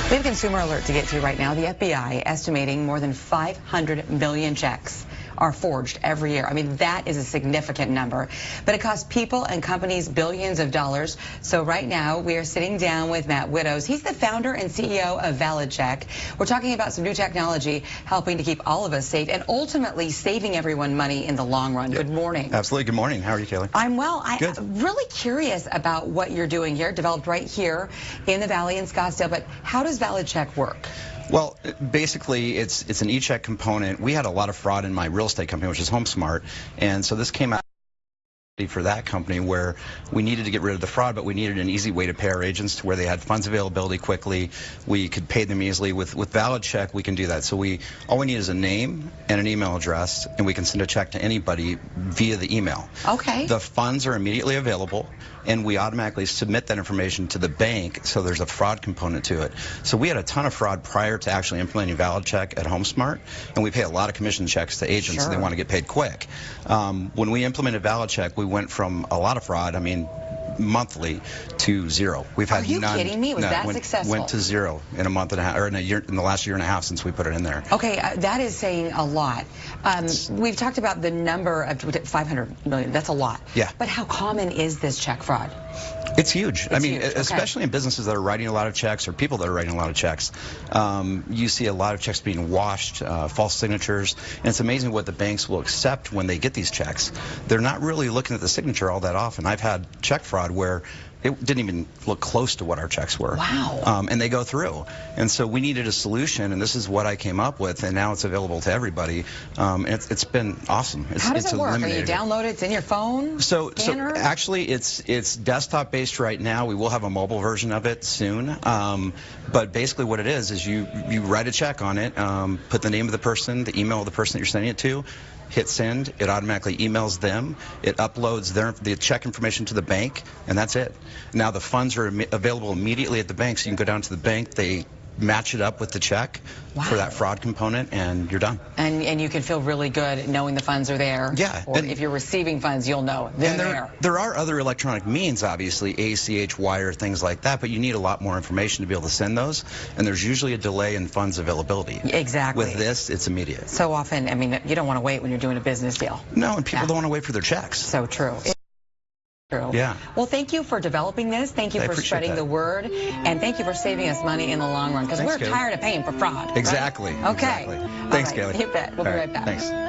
We have a consumer alert to get to right now. The FBI estimating more than 500 million checks are forged every year. I mean, that is a significant number, but it costs people and companies billions of dollars. So right now we are sitting down with Matt Widows. He's the founder and CEO of ValidCheck. We're talking about some new technology helping to keep all of us safe and ultimately saving everyone money in the long run. Good morning. Absolutely. Good morning. How are you, Kaylee? I'm well. I'm really curious about what you're doing here, developed right here in the Valley in Scottsdale, but how does ValidCheck work? Well, basically, it's an e-check component. We had a lot of fraud in my real estate company, which is HomeSmart, and so this came out for that company where we needed to get rid of the fraud, but we needed an easy way to pay our agents to where they had funds availability quickly. We could pay them easily. With ValidCheck, we can do that. So all we need is a name and an email address, and we can send a check to anybody via the email. Okay. The funds are immediately available, and we automatically submit that information to the bank, so there's a fraud component to it. So we had a ton of fraud prior to actually implementing ValidCheck at HomeSmart, and we pay a lot of commission checks to agents, so they want to get paid quick. When we implemented ValidCheck, we went from a lot of fraud, I mean, monthly, to zero. We've had none. Are you kidding me? Was that successful? Went to zero in a month and a half, or in the last year and a half since we put it in there. Okay, that is saying a lot. We've talked about the number of 500 million. That's a lot. Yeah. But how common is this check fraud? It's huge. I mean, huge. Especially in businesses that are writing a lot of checks or people that are writing a lot of checks. You see a lot of checks being washed, false signatures, and it's amazing what the banks will accept when they get these checks. They're not really looking at the signature all that often. I've had check fraud where it didn't even look close to what our checks were. Wow. And they go through. And so we needed a solution, and this is what I came up with, and now it's available to everybody. And it's been awesome. How does it work? Are you download it? It's in your phone? So actually, it's desktop based right now. We will have a mobile version of it soon. But basically what it is you write a check on it, put the name of the person, the email of the person that you're sending it to, hit send, it automatically emails them, it uploads the check information to the bank, and that's it. Now the funds are available immediately at the bank, so you can go down to the bank, they match it up with the check for that fraud component, and you're done. And you can feel really good knowing the funds are there. Yeah. Or if you're receiving funds, you'll know they're there. There are other electronic means, obviously, ACH, wire, things like that, but you need a lot more information to be able to send those, and there's usually a delay in funds availability. Exactly. With this, it's immediate. So often, I mean, you don't want to wait when you're doing a business deal. No, and people don't want to wait for their checks. So true. True. Yeah. Well, thank you for developing this. Thank you for spreading the word. And thank you for saving us money in the long run, because we're tired of paying for fraud. Exactly. Right? Okay. Exactly. Thanks, Kaylee. You bet. We'll be right back. Thanks.